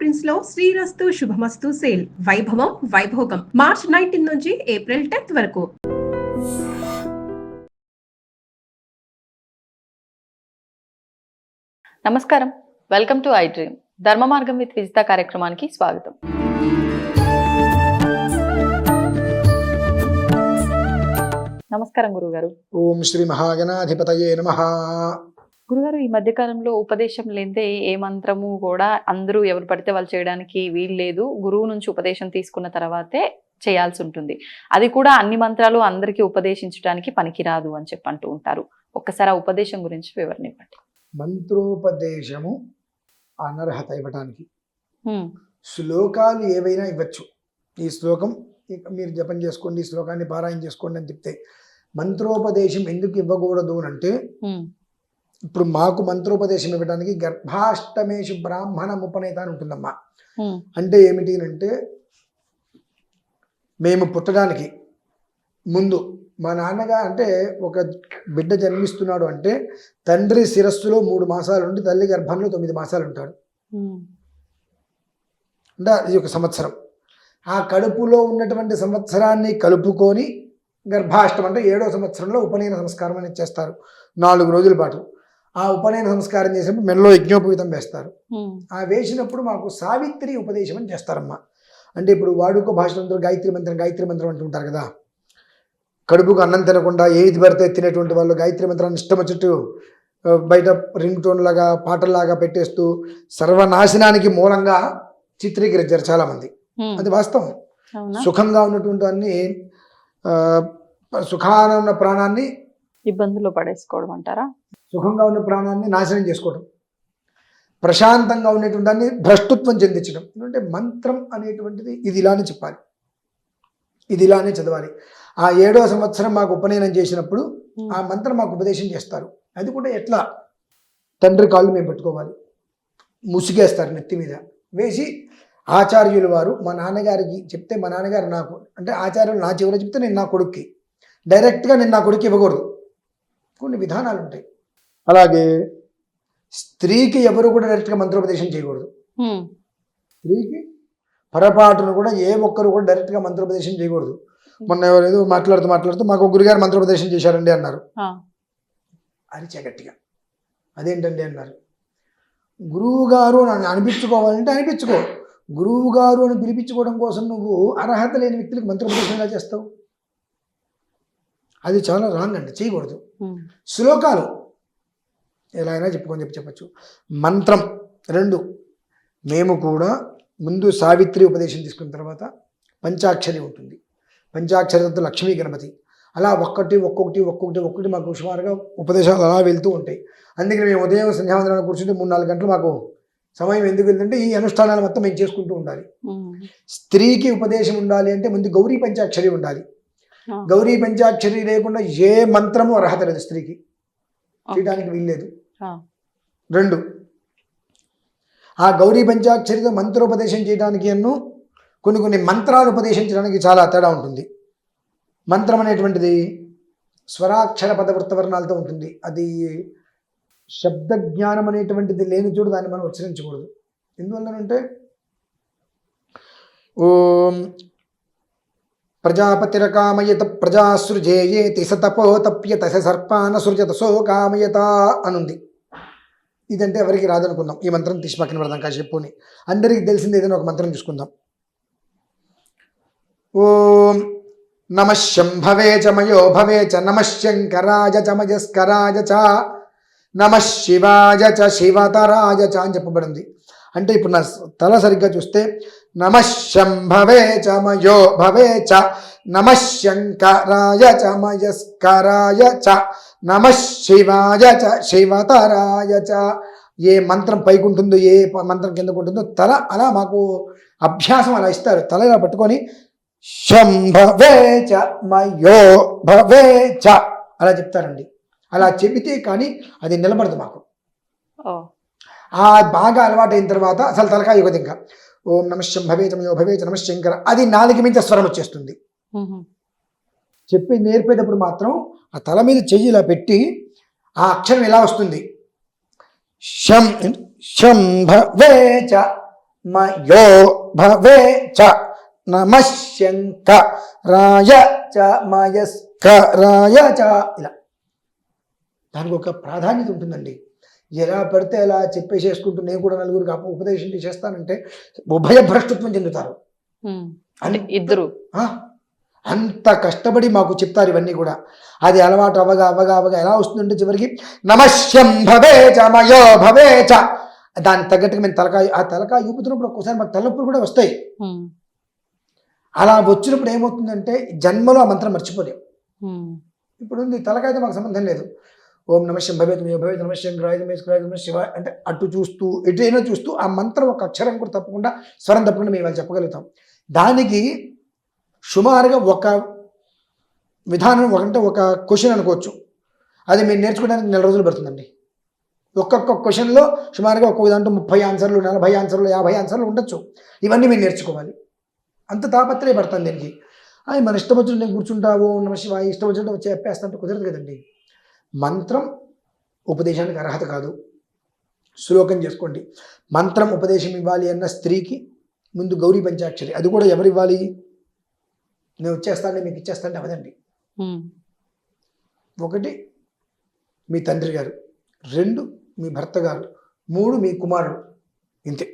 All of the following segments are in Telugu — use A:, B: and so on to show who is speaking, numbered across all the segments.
A: ప్రిన్స్ లో శ్రీరస్తు శుభమస్తు సేల్ వైభవం వైభోగం మార్చ్ 19 నుంచి ఏప్రిల్ 10th వరకు.
B: నమస్కారం, వెల్కమ్ టు ఐ డ్రీమ్. ధర్మ మార్గం విత్ విజిత కార్యక్రమానికి స్వాగతం. నమస్కారం గురుగారు.
C: ఓం శ్రీ మహాగణాధిపతయే నమః.
B: గురుగారు, ఈ మధ్య కాలంలో ఉపదేశం లేదే ఏ మంత్రము కూడా అందరూ ఎవరు పడితే వాళ్ళు చేయడానికి వీలు లేదు. గురువు నుంచి ఉపదేశం తీసుకున్న తర్వాతే చేయాల్సి ఉంటుంది. అది కూడా అన్ని మంత్రాలు అందరికీ ఉపదేశించడానికి పనికిరాదు అని చెప్పి అంటూ ఉంటారు. ఒక్కసారి ఆ ఉపదేశం గురించి వివరణ ఇవ్వండి.
C: మంత్రోపదేశము అనర్హత ఇవ్వటానికి శ్లోకాలు ఏవైనా ఇవ్వచ్చు. ఈ శ్లోకం మీరు జపం చేసుకోండి, ఈ శ్లోకాన్ని పారాయణ చేసుకోండి అని చెప్తే, మంత్రోపదేశం ఎందుకు ఇవ్వకూడదు అంటే, ఇప్పుడు మాకు మంత్రోపదేశం ఇవ్వడానికి గర్భాష్టమేషు బ్రాహ్మణ ఉపనేత అని ఉంటుందమ్మా. అంటే ఏమిటి అంటే, మేము పుట్టడానికి ముందు మా నాన్నగా అంటే ఒక బిడ్డ జన్మిస్తున్నాడు అంటే తండ్రి శిరస్సులో 3 మాసాలు ఉండి తల్లి గర్భంలో 9 మాసాలు ఉంటాడు. అంటే ఇది ఒక సంవత్సరం. ఆ కడుపులో ఉన్నటువంటి సంవత్సరాన్ని కలుపుకొని గర్భాష్టం అంటే 7వ సంవత్సరంలో ఉపనయన సంస్కారం అనేది చేస్తారు 4 రోజుల పాటు. ఆ ఉపనయన సంస్కారం చేసినప్పుడు మెడలో యజ్ఞోపవీతం వేస్తారు. ఆ వేసినప్పుడు మాకు సావిత్రి ఉపదేశం అని చేస్తారమ్మా. అంటే ఇప్పుడు వాడుక భాషలందరూ గాయత్రి మంత్రం అంటుంటారు కదా. కడుపుకు అన్నం తినకుండా ఏది పడితే తినేటువంటి వాళ్ళు గాయత్రి మంత్రాన్ని ఇష్టం వచ్చేట్టు బయట రింగ్ టోన్ లాగా పాటల్లాగా పెట్టేస్తూ సర్వనాశనానికి మూలంగా చిత్రీకరించారు చాలామంది. అది వాస్తవం. సుఖంగా ఉన్నటువంటి అన్ని సుఖాన ఉన్న ప్రాణాన్ని
B: ఇబ్బందులు పడేసుకోవడం అంటారా?
C: సుఖంగా ఉన్న ప్రాణాన్ని నాశనం చేసుకోవడం, ప్రశాంతంగా ఉండేటువంటి దాన్ని భ్రష్టత్వం చెందించడం. అంటే మంత్రం అనేటువంటిది ఇది ఇలానే చెప్పాలి, ఇది ఇలానే చదవాలి. ఆ 7వ సంవత్సరం మాకు ఉపనయనం చేసినప్పుడు ఆ మంత్రం మాకు ఉపదేశం చేస్తారు. అది కూడా ఎట్లా, తండ్రి కాళ్ళు మేము పెట్టుకోవాలి, ముసిగేస్తారు నెత్తి మీద వేసి. ఆచార్యులు వారు మా నాన్నగారికి చెప్తే, మా నాన్నగారు నాకు అంటే ఆచార్యులు నా చివర చెప్తే నేను నా కొడుక్కి డైరెక్ట్గా నేను నా కొడుక్కి ఇవ్వకూడదు. కొన్ని విధానాలు ఉంటాయి. అలాగే స్త్రీకి ఎవరు కూడా డైరెక్ట్గా మంత్రోపదేశం చేయకూడదు. స్త్రీకి పొరపాటును కూడా ఏ ఒక్కరు కూడా డైరెక్ట్గా మంత్రోపదేశం చేయకూడదు. మొన్న ఎవరేదో మాట్లాడుతూ మాకు గురుగారు మంత్రోపదేశం చేశారండి అన్నారు. అరిచే గట్టిగా, అదేంటండి అన్నారు. గురువు గారు నన్ను అనిపించుకోవాలంటే అనిపించుకో. గురువు గారు అని పిలిపించుకోవడం కోసం నువ్వు అర్హత లేని వ్యక్తులకు మంత్రోపదేశంగా చేస్తావు. అది చాలా రాంగ్ అండి, చేయకూడదు. శ్లోకాలు ఎలా అయినా చెప్పచ్చు. మంత్రం 2 మేము కూడా ముందు సావిత్రి ఉపదేశం తీసుకున్న తర్వాత పంచాక్షరి ఉంటుంది. పంచాక్షరితో లక్ష్మీ గణపతి అలా ఒక్కొక్కటి మాకు సుమారుగా ఉపదేశాలు అలా వెళ్తూ ఉంటాయి. అందుకని మేము ఉదయం సంధ్యావందనాన్ని కూర్చుంటే 3-4 గంటలు మాకు సమయం ఎందుకు వెళ్తుంటే ఈ అనుష్ఠానాలు మొత్తం మేము చేసుకుంటూ ఉండాలి. స్త్రీకి ఉపదేశం ఉండాలి అంటే ముందు గౌరీ పంచాక్షరి ఉండాలి. గౌరీ పంచాక్షరి లేకుండా ఏ మంత్రము అర్హత లేదు స్త్రీకి, చేయడానికి వీల్లేదు. 2 ఆ గౌరీ పంచాక్షరితో మంత్రోపదేశం చేయడానికి కొన్ని మంత్రాలు ఉపదేశించడానికి చాలా తేడా ఉంటుంది. మంత్రం అనేటువంటిది స్వరాక్షర పదవృత్తవర్ణాలతో ఉంటుంది. అది శబ్ద జ్ఞానం అనేటువంటిది లేని చోటు దాన్ని మనం ఉచ్చరించకూడదు. ఎందువల్లనంటే ఓం ప్రజాపతిరకామయత ప్రజాసృజేయేతి సతపో తప్యత సర్పాన సృజత సో కామయత అనుంది. ఇదంటే ఎవరికి రాదనుకుందాం. ఈ మంత్రం తీసి పక్కన పెడదాం కాసేపుని. అందరికీ తెలిసింది ఏదైనా ఒక మంత్రం చూసుకుందాం. ఓం నమః శంభవే చ మయో భవే చ నమః శంకరాయ చ మయస్కరాయ చ నమః శివాయ చ శివతరాయ చ అని చెప్పబడింది. అంటే ఇప్పుడు నా తల సరిగ్గా చూస్తే నమః శంభవే చ మయో భవే చ నమః శంకరాయ చ మయస్కరాయ చ నమః శివాయ చ శివతరాయ చ. ఏ మంత్రం పైకి ఉంటుందో ఏ మంత్రం కిందకు ఉంటుందో తల అలా మాకు అభ్యాసం అలా ఇస్తారు. తల ఇలా పట్టుకొని శంభవే చ మయో భవే చ అలా చెప్తారండి. అలా చెబితే కానీ అది నిలబడదు మాకు. ఆ బాగా అలవాటైన తర్వాత అసలు తలకాయ యుగది ఇంకా ఓం నమః శంభవే చ మయో భవే చ నమః శంకర అది 4 మించ స్వరం వచ్చేస్తుంది. చెప్పి నేర్పేటప్పుడు మాత్రం ఆ తల మీద చెయ్యి ఇలా పెట్టి ఆ అక్షరం ఇలా వస్తుంది. శంభవే చ మయో భవే చ నమః శంకరాయ చ మయస్కరాయ చ. ఇలా దానికి ఒక ప్రాధాన్యత ఉంటుందండి. ఎలా పడితే అలా చెప్పేసేసుకుంటూ నేను కూడా నలుగురికి ఉపదేశం చేస్తానంటే ఉభయ భ్రష్టత్వం చెందుతారు.
B: అంటే ఇద్దరు
C: అంత కష్టపడి మాకు చెప్తారు ఇవన్నీ కూడా. అది అలవాటు అవగా అవగా అవగా ఎలా వస్తుందంటే చివరికి నమస్యం భవే చ మయో భవే చ. దానికి తగ్గట్టుగా మేము తలకాయ ఊపుతున్నప్పుడు ఒక్కోసారి మాకు తలనొప్పులు కూడా వస్తాయి. అలా వచ్చినప్పుడు ఏమవుతుందంటే జన్మలో ఆ మంత్రం మర్చిపోలేం. ఇప్పుడు తలకాయతో మాకు సంబంధం లేదు. ఓం నమస్యం భవేత్ భవేత్ నమస్యం నమ శివ అంటే అటు చూస్తూ ఎటైనా చూస్తూ ఆ మంత్రం ఒక అక్షరం కూడా తప్పకుండా స్వరం తప్పకుండా మేము వాళ్ళు చెప్పగలుగుతాం. దానికి సుమారుగా ఒక విధానం అంటే ఒక క్వశ్చన్ అనుకోవచ్చు. అది మీరు నేర్చుకోవడానికి 4 రోజులు పడుతుందండి. ఒక్కొక్క క్వశ్చన్లో సుమారుగా ఒక్కొక్క దాంట్లో 30 ఆన్సర్లు 40 ఆన్సర్లు 50 ఆన్సర్లు ఉండొచ్చు. ఇవన్నీ మీరు నేర్చుకోవాలి. అంత తాపత్రయ పడతాను దీనికి. అది మన ఇష్టం వచ్చినట్టు నేను కూర్చుంటావు నమ శివాయ ఇష్టం వచ్చినట్టు చెప్పేస్తాంటే కుదరదు కదండి. మంత్రం ఉపదేశానికి అర్హత కాదు. శ్లోకం చేసుకోండి. మంత్రం ఉపదేశం ఇవ్వాలి అన్న స్త్రీకి ముందు గౌరీ పంచాక్షరి. అది కూడా ఎవరు ఇవ్వాలి? నేను వచ్చేస్తాను మీకు ఇచ్చేస్తాను అవదండి. 1 మీ తండ్రి గారు, 2 మీ భర్త గారు, 3 మీ కుమారుడు. ఇంతే.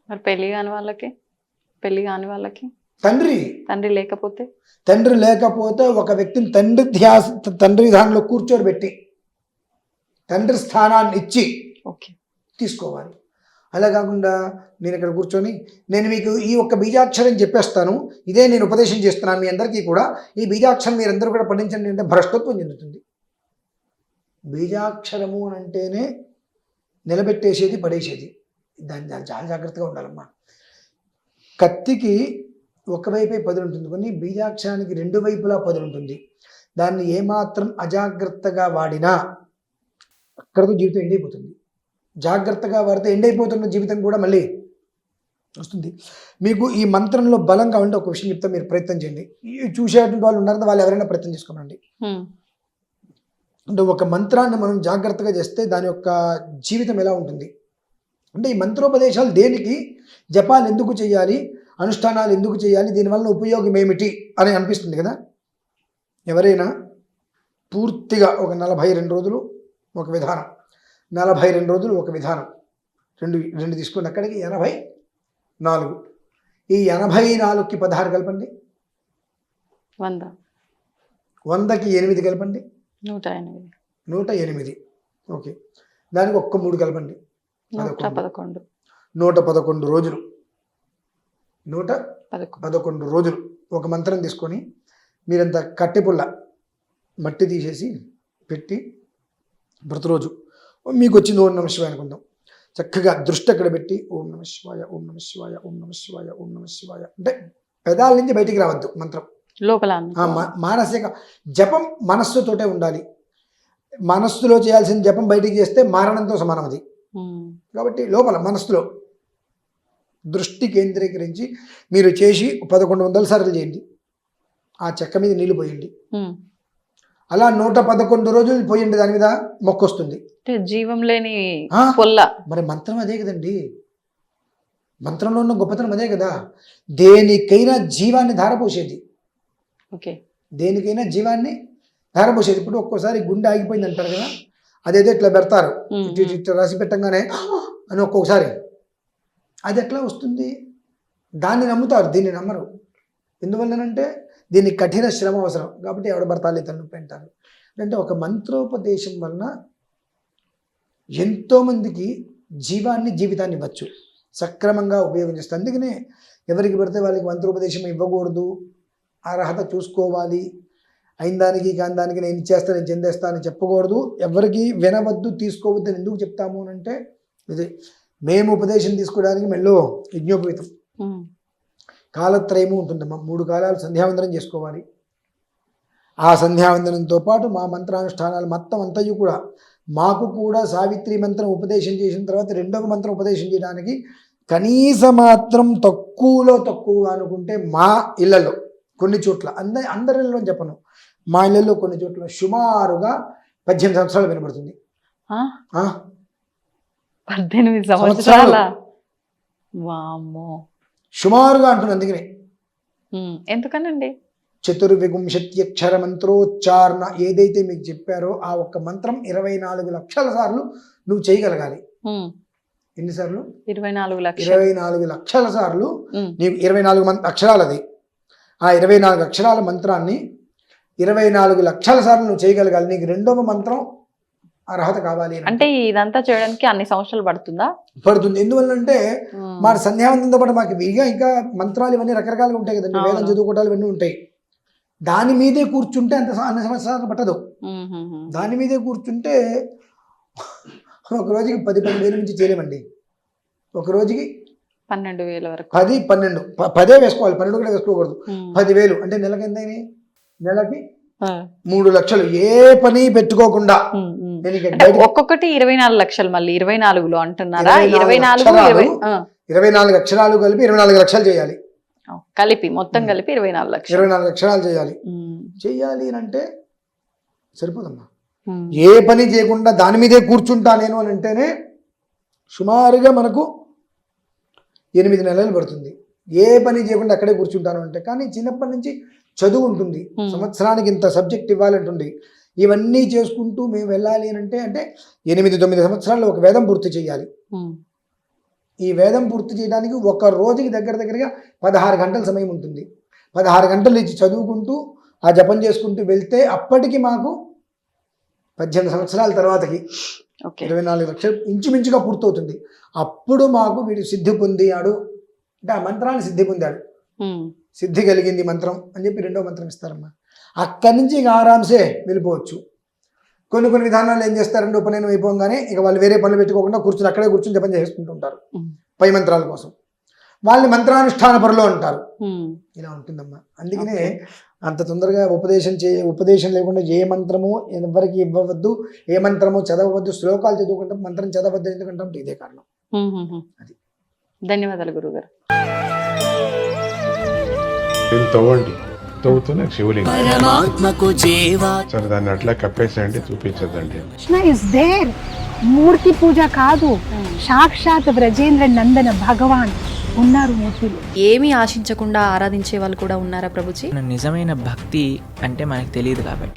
B: మరి పెళ్లి కాని వాళ్ళకి తండ్రి లేకపోతే
C: ఒక వ్యక్తిని తండ్రి దానిలో కూర్చోబెట్టి తండ్రి స్థానాన్ని ఇచ్చి తీసుకోవాలి. అలా కాకుండా నేను ఇక్కడ కూర్చొని నేను మీకు ఈ ఒక్క బీజాక్షరం చెప్పేస్తాను, ఇదే నేను ఉపదేశం చేస్తున్నాను మీ అందరికీ కూడా, ఈ బీజాక్షరం మీరందరూ కూడా పఠించండి అంటే భ్రష్టత్వం చెందుతుంది. బీజాక్షరము అని అంటేనే నిలబెట్టేసేది పడేసేది. దాన్ని చాలా జాగ్రత్తగా ఉండాలమ్మా. కత్తికి ఒకవైపే పదులు ఉంటుంది, కానీ బీజాక్షరానికి 2 వైపులా పదులు ఉంటుంది. దాన్ని ఏమాత్రం అజాగ్రత్తగా వాడినా అక్కడతో జీవితం ఎండైపోతుంది. జాగ్రత్తగా వాడితే ఎండైపోతున్న జీవితం కూడా మళ్ళీ వస్తుంది. మీకు ఈ మంత్రంలో బలంగా ఉండే ఒక విషయం చెప్తే మీరు ప్రయత్నం చేయండి. చూసేటువంటి వాళ్ళు ఉన్నారంటే వాళ్ళు ఎవరైనా ప్రయత్నం చేసుకోనండి. అంటే ఒక మంత్రాన్ని మనం జాగ్రత్తగా చేస్తే దాని యొక్క జీవితం ఎలా ఉంటుంది అంటే, ఈ మంత్రోపదేశాలు దేనికి, జపాలు ఎందుకు చేయాలి, అనుష్ఠానాలు ఎందుకు చేయాలి, దీనివల్ల ఉపయోగం ఏమిటి అని అనిపిస్తుంది కదా. ఎవరైనా పూర్తిగా ఒక 42 రోజులు ఒక విధానం, 42 రోజులు ఒక విధానం, రెండు తీసుకుని అక్కడికి 84. ఈ 84కి 16 కలపండి, 100కి 8 కలపండి, 108. ఓకే, దానికి ఒక్క 3 కలపండి, 111 రోజులు. 111 రోజులు ఒక మంత్రం తీసుకొని మీరంత కట్టెపుల్ల మట్టి తీసేసి పెట్టి ప్రతిరోజు మీకు వచ్చింది ఓం నమ శివాయ అనుకుందాం. చక్కగా దృష్టి అక్కడ పెట్టి ఓం నమ శివాయ ఓం నమ శివాయ ఓం నమ శివాయ ఓం నమ శివాయ అంటే పెదాల నుంచి బయటికి రావద్దు. మంత్రం
B: లోపల
C: మానసిక జపం మనస్సుతోటే ఉండాలి. మనస్సులో చేయాల్సిన జపం బయటికి చేస్తే మారణంతో సమానం అది. కాబట్టి లోపల మనస్సులో దృష్టి కేంద్రీకరించి మీరు చేసి 1100 సార్లు చేయండి. ఆ చెక్క మీద నీళ్లు పోయండి. అలా 111 రోజులు పోయండి. దాని మీద మొక్క వస్తుంది.
B: జీవం లేని పొల్ల.
C: మరి మంత్రం అదే కదండి. మంత్రంలో ఉన్న గొప్పతనం అదే కదా. దేనికైనా జీవాన్ని ధారపోసేది. దేనికైనా జీవాన్ని ధారపోసేది. ఇప్పుడు ఒక్కోసారి గుండె ఆగిపోయింది అంటారు కదా, అదేదో ఇట్లా పెడతారు, ఇట్లా రాసి పెట్టంగానే అని ఒక్కొక్కసారి అది ఎట్లా వస్తుంది. దాన్ని నమ్ముతారు, దీన్ని నమ్మరు. ఎందువల్లనంటే దీనికి కఠిన శ్రమ అవసరం. కాబట్టి ఎవడ భర్తాలు తలనొప్పి అంటారు. అంటే ఒక మంత్రోపదేశం వలన ఎంతోమందికి జీవితాన్ని ఇవ్వచ్చు, సక్రమంగా ఉపయోగించేస్తారు. అందుకనే ఎవరికి పడితే వాళ్ళకి మంత్రోపదేశం ఇవ్వకూడదు, అర్హత చూసుకోవాలి. అయిన దానికి కాని దానికి నేను ఇచ్చేస్తాను నేను చెందేస్తానని చెప్పకూడదు. ఎవరికి వినవద్దు, తీసుకోవద్దు అని ఎందుకు చెప్తాము అని అంటే, ఇది మేము ఉపదేశం తీసుకోవడానికి మెల్లో యజ్ఞోపవీతం కాలత్రయము ఉంటుందమ్మా. 3 కాలాలు సంధ్యావందనం చేసుకోవాలి. ఆ సంధ్యావందనంతో పాటు మా మంత్రానుష్ఠానాలు మొత్తం అంతయు కూడా మాకు కూడా సావిత్రి మంత్రం ఉపదేశం చేసిన తర్వాత 2వ మంత్రం ఉపదేశం చేయడానికి కనీస మాత్రం తక్కువగా అనుకుంటే మా ఇళ్లలో కొన్ని చోట్ల, అందరి ఇళ్ళలో చెప్పను, మా ఇళ్లలో కొన్ని చోట్ల సుమారుగా 18 సంవత్సరాలు వినబడుతుంది.
B: 18 సంవత్సరాల వామ్మో.
C: సుమారుగా అంటున్నాను. అందుకనే
B: ఎందుకనండి?
C: చతుర్వింశత్యక్షర మంత్రోచ్చారణ ఏదైతే మీకు చెప్పారో ఆ ఒక్క మంత్రం 24 లక్షల సార్లు నువ్వు చేయగలగాలి. ఎన్నిసార్లు?
B: 24 లక్షలు.
C: 24 లక్షల సార్లు నీకు 24 అక్షరాలు. అది ఆ 24 అక్షరాల మంత్రాన్ని 24 లక్షల సార్లు నువ్వు చేయగలగాలి. నీకు రెండవ మంత్రం అర్హత కావాలి
B: అంటే ఇదంతా చేయడానికి అన్ని సంవత్సరాలు పడుతుందా?
C: పడుతుంది. ఎందువల్లంటే మా సంధ్యావంతంతో పాటు మాకు ఇంకా మంత్రాలు ఇవన్నీ రకరకాలుగా ఉంటాయి కదండి. వేదం చదువుకోవటాలు ఇవన్నీ ఉంటాయి. దాని మీదే కూర్చుంటే అన్ని సంవత్సరాలు పట్టదు. దాని మీదే కూర్చుంటే ఒక రోజుకి 10-12 వేల నుంచి చేయలేమండి. ఒక రోజుకి
B: 12,000 వరకు.
C: 10-12 10 వేసుకోవాలి, 12 కూడా వేసుకోకూడదు. 10,000 అంటే నెలకి ఎంత అయినాయి? నెలకి 3 లక్షలు. ఏ పని పెట్టుకోకుండా
B: ఒక్కొక్కటి 24 లక్షలు. మళ్ళీ 24లో అంటున్నారా?
C: 24 అక్షరాలు కలిపి 24 లక్షలు చేయాలి.
B: కలిపి మొత్తం కలిపి 24 లక్షలు.
C: 24 అక్షరాలు చేయాలి. చెయ్యాలి అంటే సరిపోదమ్మా. ఏ పని చేయకుండా దాని మీదే కూర్చుంటా నేను అని అంటేనే సుమారుగా మనకు 8 నెలలు పడుతుంది. ఏ పని చేయకుండా అక్కడే కూర్చుంటాను అంటే. కానీ చిన్నప్పటి నుంచి చదువు ఉంటుంది. సంవత్సరానికి ఇంత సబ్జెక్ట్ ఇవ్వాలంటుంది. ఇవన్నీ చేసుకుంటూ మేము వెళ్ళాలి అని అంటే 8-9 సంవత్సరాల్లో ఒక వేదం పూర్తి చేయాలి. ఈ వేదం పూర్తి చేయడానికి ఒక రోజుకి దగ్గరగా 16 గంటల సమయం ఉంటుంది. 16 గంటలు ఇచ్చి చదువుకుంటూ ఆ జపం చేసుకుంటూ వెళ్తే అప్పటికి మాకు 18 సంవత్సరాల తర్వాతకి 24 లక్షలు ఇంచుమించుగా పూర్తవుతుంది. అప్పుడు మాకు వీడు సిద్ధి పొందాడు అంటే ఆ మంత్రాన్ని సిద్ధి పొందాడు, సిద్ధి కలిగింది మంత్రం అని చెప్పి రెండో మంత్రం ఇస్తారమ్మా. అక్కడి నుంచి ఇక ఆరాంసే వెళ్ళిపోవచ్చు. కొన్ని విధానాలు ఏం చేస్తారంటే ఉపనయనం అయిపోగానే ఇక వాళ్ళు వేరే పనులు పెట్టుకోకుండా కూర్చుని అక్కడే కూర్చుని జపం చేసుకుంటుంటారు పై మంత్రాల కోసం. వాళ్ళని మంత్రానుష్ఠాన పరులు అంటారు. ఇలా ఉంటుందమ్మా. అందుకనే అంత తొందరగా ఉపదేశం లేకుండా ఏ మంత్రము ఎవరికి ఇవ్వవద్దు, ఏ మంత్రము చదవవద్దు, శ్లోకాలు చదువుకుంటాం, మంత్రం చదవద్దు ఎందుకంటే ఇదే కారణం. అది.
B: ధన్యవాదాలు గురుగారు.
D: తవ్వండి, తవ్వుతూనే శివలింగం సరే దాన్ని అట్లా కప్పేసేయండి, చూపించదండి.
E: Krishna is there. మూర్తి పూజ కాదు, సాక్షాత్ బ్రజేంద్ర నందన భగవాన్ ఉన్నారు మూర్తిలో.
F: ఏమీ ఆశించకుండా ఆరాధించే వాళ్ళు కూడా ఉన్నారా ప్రభుజీ?
G: నిజమైన భక్తి అంటే మనకు తెలియదు కాబట్టి